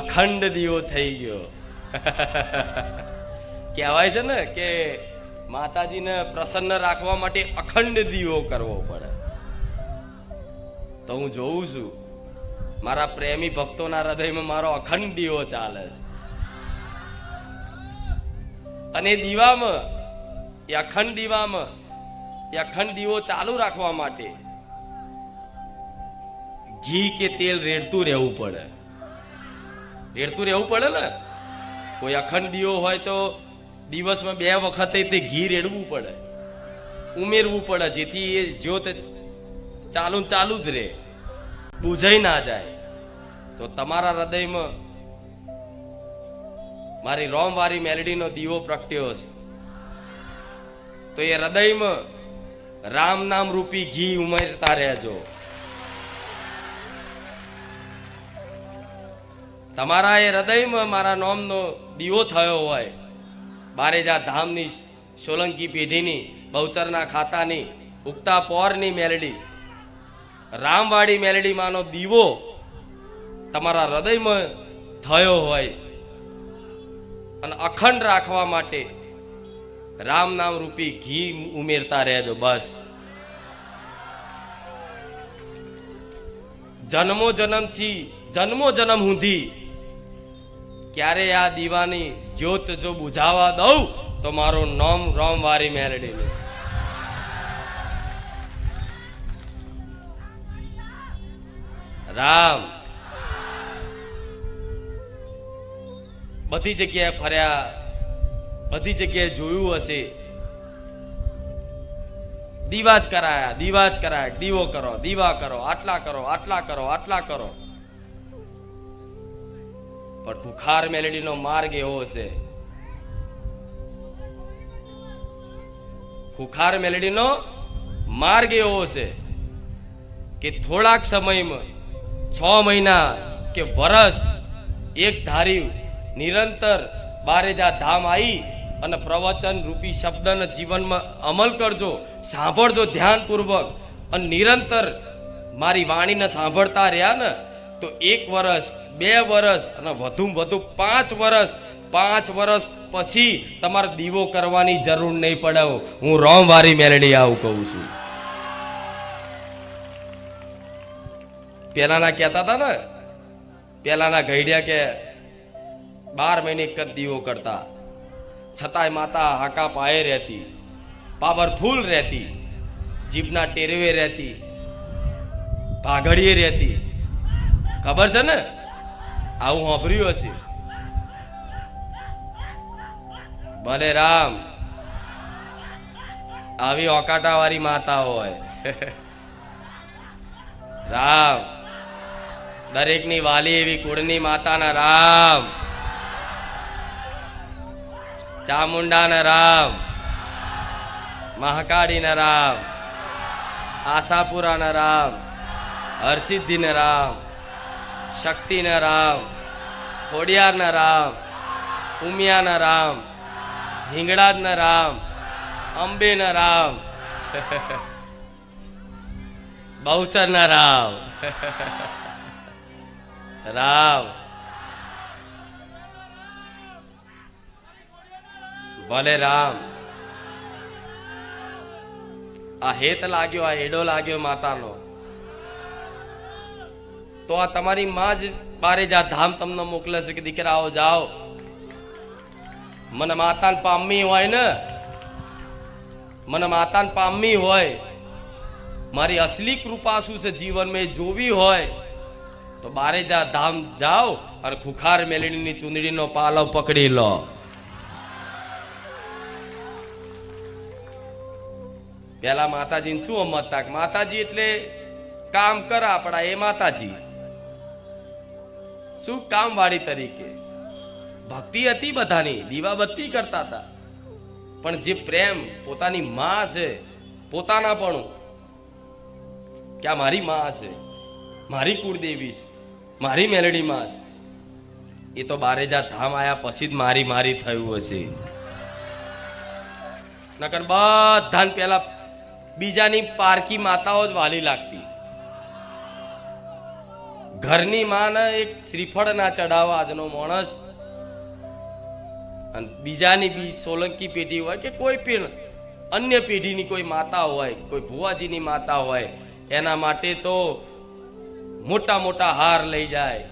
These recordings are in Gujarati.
અખંડ દીવો થઈ ગયો. કહેવાય છે ને કે માતાજીને પ્રસન્ન રાખવા માટે અખંડ દીવો કરવો પડે. તો હું જોઉં છું મારા પ્રેમી ભક્તોના હૃદયમાં મારો અખંડ દીવો ચાલે છે. અને દીવામાં એ અખંડ દીવામાં એ અખંડ દીવો ચાલુ રાખવા માટે ઘી કે તેલ રેડતું રહેવું પડે. રેડતું રહેવું પડે ને. કોઈ અખંડ દીવો હોય તો દિવસમાં 2 વખતે તે ઘી રેડવું પડે, ઉમેરવું પડે, જેથી એ જ્યોત ચાલુ જ રહે, બુઝાઈ ના જાય. તો તમારા હૃદયમાં મારી રોમવારી મેલડીનો દીવો પ્રગટ્યો છે, તો એ હૃદયમાં રામ નામ રૂપી ઘી ઉમેરતા રહેજો. તમારા એ હૃદયમાં મારા નામનો દીવો થયો હોય, બારેજા ધામની સોલંકી પેઢીની બહુચરના ખાતાની ઉગતા પોરની મેલડી રામવાડી મેલડી માનો દીવો તમારા હૃદયમાં થયો હોય અને અખંડ રાખવા માટે રામ નામ રૂપી ઘી ઉમેરતા રહેજો. બસ જન્મો જન્મ સુધી ક્યારે આ દીવાની જ્યોત જો બુઝાવા દઉં તો મારું નામ રોમવારી મેલડી. રામ બધી જગ્યાએ ફર્યા, બધી જગ્યાએ જોયું હશે, દીવા જ કરાયા, દીવો કરો, દીવા કરો, આટલા કરો, આટલા કરો, આટલા કરો. પણ ખુખાર મેલડીનો માર્ગ એવો છે, ખુખાર મેલડીનો માર્ગ એવો છે કે થોડાક સમયમાં 6 મહિના કે વર્ષ એક ધારી નિરંતર બારેજા ધામ આવી અને પ્રવચન રૂપી શબ્દના જીવનમાં અમલ કરજો, સાંભળજો ધ્યાનપૂર્વક અને નિરંતર મારી વાણીને સાંભળતા રહ્યા ને તો 1 વર્ષ, 2 વર્ષ અને વધુ 5 વર્ષ, 5 વર્ષ પછી તમારે દીવો કરવાની જરૂર નહીં પડે. હું રોમવારી મેલડી આવું કહું છું. પેલાના કહેતા હતા ને, પેલાના ઘડિયા કે 12 મહિને એક જ દીવો કરતા, છતાંય માતા હાકા પાયે રહેતી, પાવરફુલ રહેતી, જીભના ટેરવે રહેતી, પાઘડીએ રહેતી. ખબર છે ને? આવું સાંભળ્યું હશે. ભલે રામ આવી ઓકાટા વાળી માતા હોય. રામ દરેકની વાલી એવી કુળની માતાના રામ, ચામુંડાના રામ, મહાકાળીના રામ, આશાપુરાના રામ, હરસિદ્ધિના રામ, શક્તિના રામ, ખોડિયારના રામ, ઉમિયાના રામ, હિંગળાજના રામ, અંબેના રામ, બહુચરના રામ. રામ ભલે રામ આ હેત લાગ્યો, આ એડો લાગ્યો માતાનો, તો આ તમારી માં જ બારેજા ધામ તમને મોકલે છે કે દીકરાઓ જાઓ. મને માતાને પામવી હોય ને, મને માતાને પામવી હોય, મારી અસલી કૃપા શું છે જીવનમાં જોવી હોય તો બારેજા ધામ જાઓ અને ખુખાર મેલડીની ચુંદડીનો પાલવ પકડી લો. પેલા માતાજીને શું સમજતા? માતાજી એટલે કામ કરા આપણા એ માતાજી. શું કામ વાળી તરીકે ભક્તિ હતી બધાની, દીવાબત્તી કરતા હતા, પણ જે પ્રેમ પોતાની માં છે, પોતાના પણ કે આ મારી માં છે, મારી કુળદેવી છે, મારી મેલડી માં છે, એ તો બારેજા ધામ આયા પછી જ મારી થયું હશે. નકર બધાને પેલા બીજાની પારકી માતાઓ જ વાલી લાગતી. ઘરની માને એક શ્રીફળ ના ચડાવવા આજનો માણસ, અને બીજાની બી સોલંકી પેઢી હોય કે કોઈ પણ અન્ય પેઢીની કોઈ માતા હોય, કોઈ ભુવાજીની માતા હોય, એના માટે તો મોટા મોટા હાર લઈ જાય,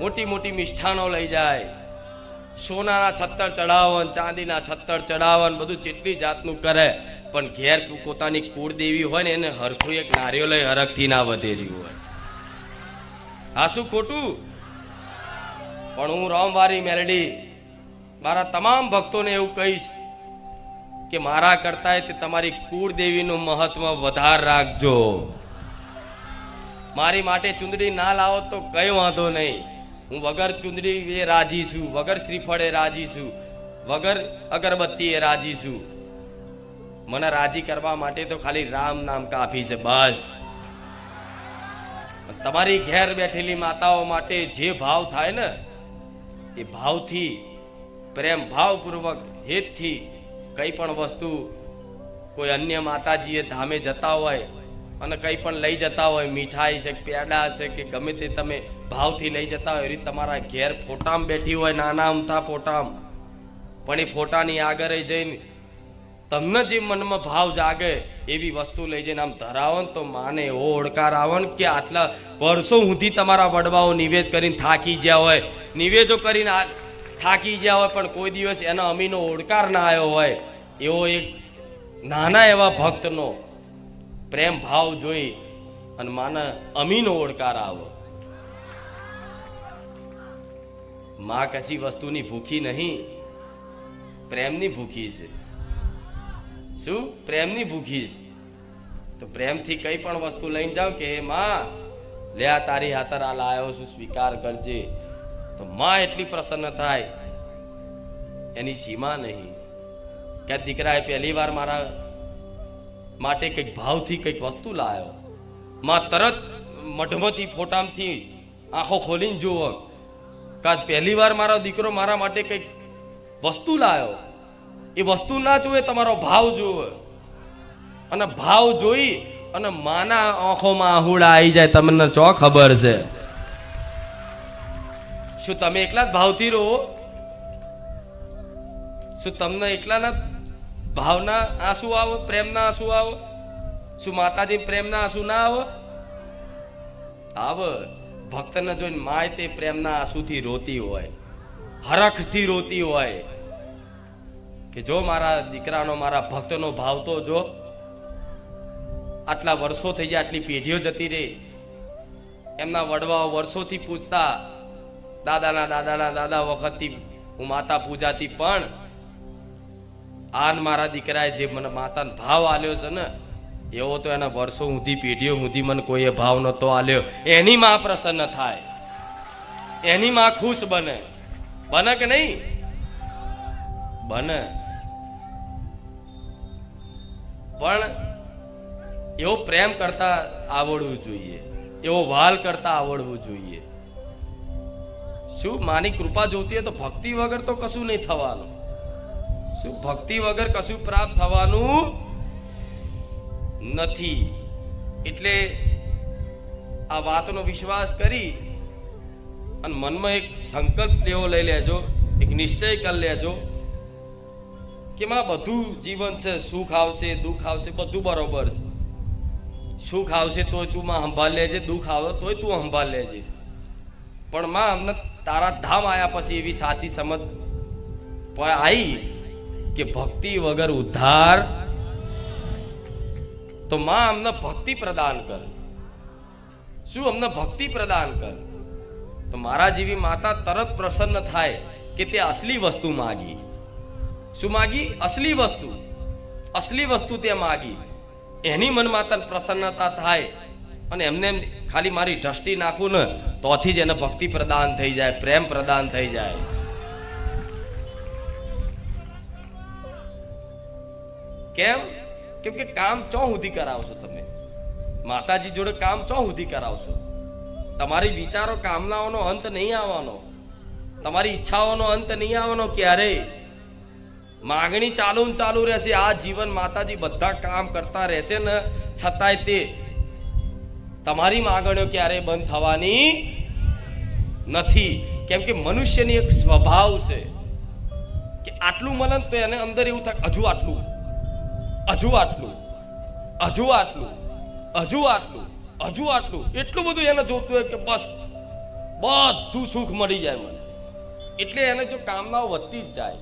મોટી મોટી મિષ્ઠાનો લઈ જાય, સોનાના છત્તર ચડાવન, ચાંદીના છત્તર ચડાવન, બધું જેટલી જાતનું કરે, પણ ઘેર પોતાની કુળદેવી હોય ને એને હરખું એક નારિયેળ હરખથી ના વધેરી હોય. આ શું ખોટું? પણ હું રામવારી મેલડી મારા તમામ ભક્તોને એવું કહીશ કે મારા કરતા તે તમારી કુળદેવીનું મહત્વ વધાર રાખજો. મારી માટે ચુંદડી ના લાવો તો કઈ વાંધો નહીં, હું વગર ચુંદડી એ રાજી છું, વગર શ્રીફળે રાજી છું, વગર અગરબત્તી એ રાજી છું. મને રાજી કરવા માટે તો ખાલી રામ નામ કાફી છે બસ. તમારી ઘેર બેઠેલી માતાઓ માટે જે ભાવ થાય ને એ ભાવથી, પ્રેમ ભાવપૂર્વક હેતથી કંઈ પણ વસ્તુ કોઈ અન્ય માતાજીએ ધામે જતા હોય અને કંઈ પણ લઈ જતા હોય, મીઠાઈ છે, પેડા છે કે ગમે તે તમે ભાવથી લઈ જતા હોય, એ રીતે તમારા ઘેર ફોટામાં બેઠી હોય, નાના અમથા ફોટામાં, પણ એ ફોટાની આગળ જઈને તમને જે મનમાં ભાવ જાગે એવી વસ્તુ લઈ જઈને આમ ધરાવો ને તો માને એવો ઓળકાર આવે ને કે આટલા વર્ષો સુધી તમારા વડવાઓ નિવેદ કરીને થાકી ગયા હોય, નિવેદો કરીને થાકી ગયા હોય, પણ કોઈ દિવસ એના અમીનો ઓળકાર ના આવ્યો હોય, એવો એક નાના એવા ભક્તનો પ્રેમ ભાવ જોઈ અને માને અમીનો ઓળકાર આવો. માં કશી વસ્તુની ભૂખી નહીં, પ્રેમની ભૂખી છે. શું? પ્રેમની ભૂખી છે. તો પ્રેમથી કઈ પણ વસ્તુ લઈને જાઓ કે માં લે આ તારી હાથર આ લાયો છું, સ્વીકાર કરજે, તો માં એટલી પ્રસન્ન થાય એની સીમા નહીં. કે દીકરાએ પહેલી વાર મારા માટે કંઈક ભાવથી કંઈક વસ્તુ લાવ્યો, માં તરત મઢમતી ફોટામથી આંખો ખોલીને જુઓ કે આજ પહેલી વાર મારો દીકરો મારા માટે કંઈક વસ્તુ લાવ્યો. એ વસ્તુ ના જોવે, તમારો ભાવ જોવે, અને ભાવ જોઈ અને માના આંખોમાં આહુડા આવી જાય. તમને ચો ખબર છે? શું તમે એકલા જ ભાવથી રહો? શું તમને એકલાના ભાવના આંસુ આવો, પ્રેમના આંસુ આવો? શું માતાજી પ્રેમના આંસુ ના આવો? આવે. ભક્તને જોઈને માય તે પ્રેમના આંસુથી રોતી હોય, હરખથી રોતી હોય કે જો મારા દીકરાનો, મારા ભક્તનો ભાવ તો જો. આટલા વર્ષો થઈ જાય, આટલી પેઢીઓ જતી રહી, એમના વડવાઓ વર્ષોથી પૂજતા, દાદાના દાદા વખતથી હું માતા પૂજાતી, પણ આન મારા દીકરાએ જે મને માતાનો ભાવ આલ્યો છે ને એવો તો એના વર્ષો સુધી, પેઢીઓ સુધી મને કોઈએ ભાવ નતો આલ્યો. એની માં પ્રસન્ન થાય, એની માં ખુશ બને. બને કે નહીં? બને. પણ એવો પ્રેમ કરતા આવડવું જોઈએ, એવો વાલ કરતા આવડવું જોઈએ. શું માની કૃપા જોતી હોય તો ભક્તિ વગર તો કશું નહીં થવાનું. શું ભક્તિ વગર કશું પ્રાપ્ત થવાનું નથી. એટલે આ વાતનો વિશ્વાસ કરી અને મનમાં એક સંકલ્પ લેવો લઈ લેજો, એક નિશ્ચય કરી લેજો કે માં બધું જીવન છે, સુખ આવશે, દુઃખ આવશે, બધું બરોબર છે. સુખ આવશે તોય તું માં સંભાળ લેજે, દુઃખ આવે તોય તું સંભાળ લેજે, પણ માં અમને તારા ધામ આવ્યા પછી એવી સાચી સમજ આવી કે ભક્તિ વગર ઉદ્ધાર. તો માં અમને ભક્તિ પ્રદાન કર. શું અમને ભક્તિ પ્રદાન કર? તો મારા જેવી માતા તરત પ્રસન્ન થાય કે તે અસલી વસ્તુ માગી. શું માગી? અસલી વસ્તુ. અસલી વસ્તુ તે માગી, એની મન માતા પ્રસન્નતા થાય. અને એમને ખાલી મારી દ્રષ્ટિ નાખું ને તોથી જ એને ભક્તિ પ્રદાન થઈ જાય, પ્રેમ પ્રદાન થઈ જાય. કેમ? કેમ કે કામ ચો સુધી કરાવશો તમે માતાજી જોડે? કામ ચો સુધી કરાવશો? તમારી વિચારો, કામનાઓનો અંત નહીં આવવાનો, તમારી ઈચ્છાઓનો અંત નહીં આવવાનો ક્યારેય. માગણી ચાલુ ને ચાલુ રહેશે. આ જીવન માતાજી બધા કામ કરતા રહેશે ને છતાંય તે તમારી માગણીઓ ક્યારેય બંધ થવાની નથી. કેમ કે મનુષ્યની એક સ્વભાવ છે કે આટલું મળે તો એને અંદર એવું થાય હજુ આટલું, હજુ આટલું, હજુ આટલું, હજુ આટલું, હજુ આટલું, એટલું બધું એને જોતું હોય કે બસ બધું સુખ મળી જાય મને. એટલે એને જો કામનાઓ વધતી જ જાય.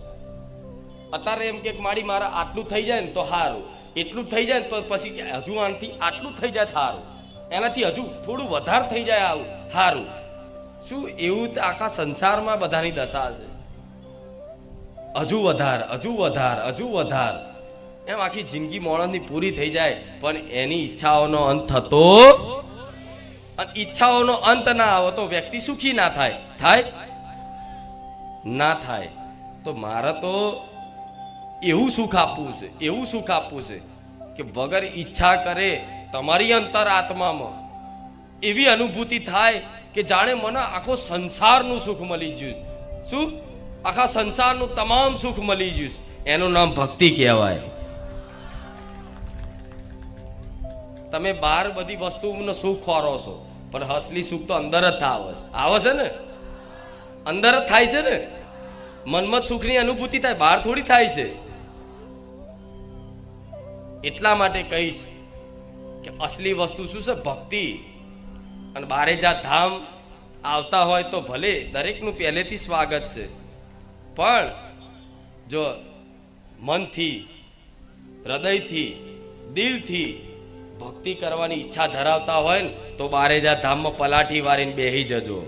અત્યારે એમ કે મારા આટલું થઈ જાય ને તો સારું, એટલું થઈ જાય ને તો પછી હજુ આનાથી આટલું થઈ જાય સારું, એનાથી હજુ થોડું વધારે થઈ જાય આવું સારું. શું એવું આખા સંસારમાં બધાની દશા છે? હજુ વધાર, હજુ વધાર, હજુ વધાર, એમ આખી જિંદગી માણસની પૂરી થઈ જાય પણ એની ઈચ્છાઓનો અંત થતો, અને ઈચ્છાઓનો અંત ના આવે તો વ્યક્તિ સુખી ના થાય. થાય ના થાય. તો મારે તો એવું સુખ આપવું છે, એવું સુખ આપવું છે કે વગર ઈચ્છા કરે તમારી અંતર આત્મામાં એવી અનુભૂતિ થાય કે જાણે મને આખો સંસારનું સુખ મળી ગયું. શું? આખા સંસારનું તમામ સુખ મળી ગયું. એનું નામ ભક્તિ કહેવાય. તમે બહાર બધી વસ્તુનું સુખ ખોરો છો પણ અસલી સુખ તો અંદર જ આવે છે ને, અંદર જ થાય છે ને. મનમાં સુખની અનુભૂતિ થાય, બહાર થોડી થાય છે. એટલા માટે કહીશ કે અસલી વસ્તુ શું છે? ભક્તિ. અને બારે જા ધામ આવતા હોય તો ભલે, દરેકનું પહેલેથી સ્વાગત છે, પણ જો મનથી, હૃદયથી, દિલથી ભક્તિ કરવાની ઈચ્છા ધરાવતા હોય ને તો બારે જા ધામમાં પલાઠી વારીને બેહી જજો.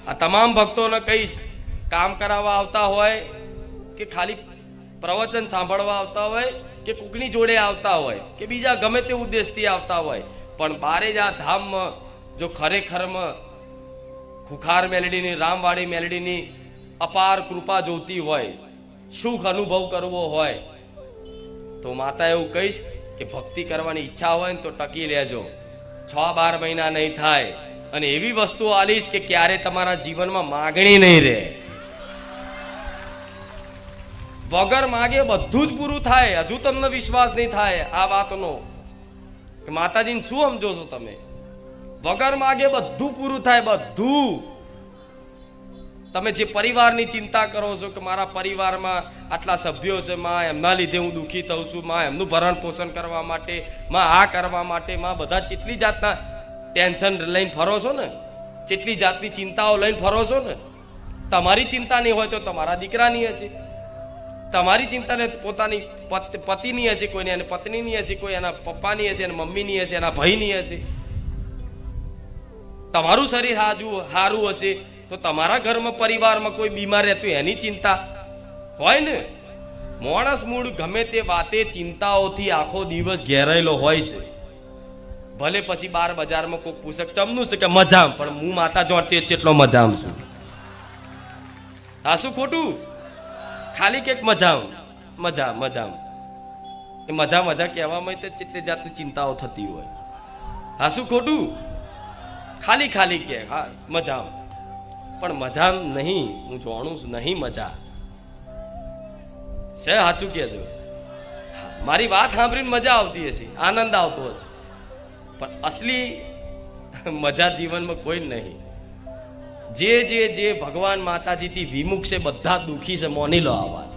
આ તમામ ભક્તોને કહીશ, કામ કરાવવા આવતા હોય કે ખાલી પ્રવચન સાંભળવા આવતા હોય કે કોકની જોડે આવતા હોય કે બીજા ગમે તે ઉદ્દેશથી આવતા હોય, પણ બારે જા ધામમાં જો ખરેખરમાં ખુખાર મેલડીની, રામવાડી મેલડીની અપાર કૃપા જોતી હોય, સુખ અનુભવ કરવો હોય તો માતા એવું કહીશ કે ભક્તિ કરવાની ઈચ્છા હોય ને તો ટકી લેજો. 6-12 મહિના નહીં થાય અને એવી વસ્તુઓ આલીશ કે ક્યારે તમારા જીવનમાં માગણી નહીં રહે. વગર માગે બધું જ પૂરું થાય. હજુ તમને વિશ્વાસ નહીં થાય આ વાતનો કે માતાજીને શું સમજો છો તમે? વગર માગે બધું પૂરું થાય. બધું. તમે જે પરિવારની ચિંતા કરો છો કે મારા પરિવારમાં આટલા સભ્યો છે, માં એમના લીધે હું દુઃખી થઉં છું, માં એમનું ભરણ પોષણ કરવા માટે, માં આ કરવા માટે, માં બધા કેટલી જાતના ટેન્શન લઈને ફરો છો ને, કેટલી જાતની ચિંતાઓ લઈને ફરો છો ને. તમારી ચિંતા નહીં હોય તો તમારા દીકરાની હશે, તમારી ચિંતા ને પોતાની પતિની હશે, કોઈને એની પત્નીની હશે, કોઈ એના પપ્પાની હશે, એના મમ્મીની હશે, એના ભાઈની હશે. તમારું શરીર સારું હશે તો તમારા ઘરમાં પરિવારમાં કોઈ બીમાર રહેતું એની ચિંતા હોય ને. માણસ મૂળ ગમે તે વાતે ચિંતાઓથી આખો દિવસ ઘેરાયેલો હોય છે. ભલે પછી બાર બજારમાં કોઈ પૂછક ચમનું છે કે મજામ, પણ હું માતા જોડતી એટલો મજામ છું. આ શું ખોટું? ખાલી કે મજામ મજામ એ મજા કહેવામાં તો કેટલી જાતની ચિંતાઓ થતી હોય. હા શું ખોટું? ખાલી કે હા મજામ, પણ મજા નહીં. હું જાણું છું નહીં મજા છે. સાચું કહેજો. મારી વાત સાંભળીને મજા આવતી હશે, આનંદ આવતો હશે, પણ અસલી મજા જીવનમાં કોઈ નહીં. જે ભગવાન માતાજીથી વિમુખ છે બધા દુઃખી છે. મોની લો આ વાત.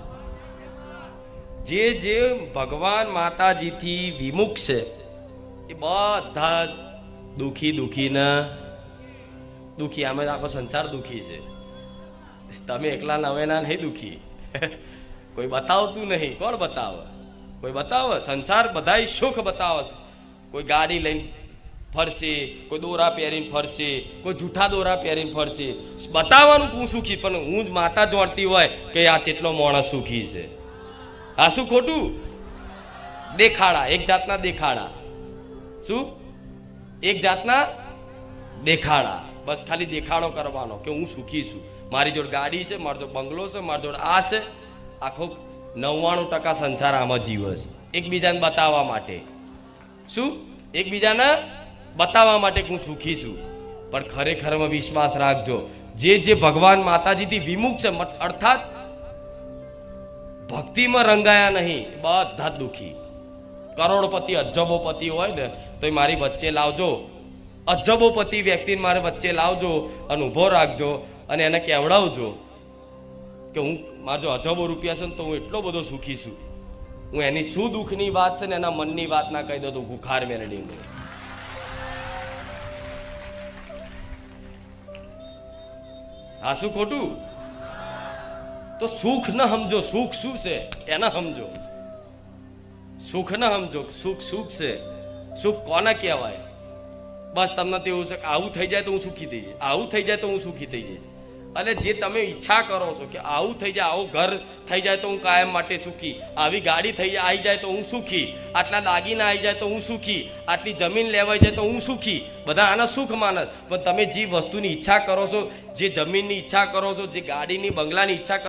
જે ભગવાન માતાજીથી વિમુખ છે એ બધા દુઃખી આમે આખો સંસાર દુઃખી છે. તમે એકલા નવેના નહીં દુઃખી. કોઈ બતાવતું નહીં. કોણ બતાવે? કોઈ બતાવે? સંસાર બધાય સુખ બતાવે છે. કોઈ ગાડી લઈને ફરશે, કોઈ દોરા પહેરીને ફરશે, કોઈ જૂઠા દોરા પહેરીને ફરશે. બતાવવાનું હું સુખી, પણ હું જ માતા જોડતી હોય કે આ કેટલો માણસ સુખી છે. આ શું ખોટું? દેખાડા, એક જાતના દેખાડા. શું? એક જાતના દેખાડા. બસ ખાલી દેખાડો કરવાનો કે હું સુખી છું, મારી જોડે ગાડી છે, મારી જોડે બંગલો છે, મારી જોડે આ છે. આખો 99% સંસાર આમાં જીવે છે એકબીજાને બતાવવા માટે. શું? એકબીજાને બતાવવા માટે હું સુખી છું, પણ ખરેખરમાં વિશ્વાસ રાખજો જે ભગવાન માતાજીથી વિમુખ છે, અર્થાત ભક્તિમાં રંગાયા નહીં, બધા દુઃખી. કરોડપતિ અજબોપતિ હોય ને તો એ મારી વચ્ચે લાવજો. અજબોપતિ વ્યક્તિને મારે વચ્ચે લાવજો અને ઊભો રાખજો અને એને કહેવડાવજો કે હું મારા જો અજબો રૂપિયા છે ને તો હું એટલો બધો સુખી છું. હું એની શું દુઃખની વાત છે ને એના મનની વાત ના કહી દો તો ગુખાર મેળડી દે. હા શું ખોટું? તો સુખ ન સમજો, સુખ શું છે એને સમજો. સુખ ન સમજો, સુખ સુખ છે. સુખ કોને કહેવાય? બસ તમને તો એવું છે કે આવું થઈ જાય તો હું સુખી થઈ જઈશ, આવું થઈ જાય તો હું સુખી થઈ જઈશ. અને જે તમે ઈચ્છા કરો છો કે આવું થઈ જાય, આવું ઘર થઈ જાય તો હું કાયમ માટે સુખી, આવી ગાડી આવી જાય તો હું સુખી, આટલા દાગીના આવી જાય તો હું સુખી, આટલી જમીન લેવાઈ જાય તો હું સુખી, બધા આના સુખ માનસ. પણ તમે જે વસ્તુની ઈચ્છા કરો છો, જે જમીનની ઈચ્છા કરો છો, જે ગાડીની બંગલાની ઈચ્છા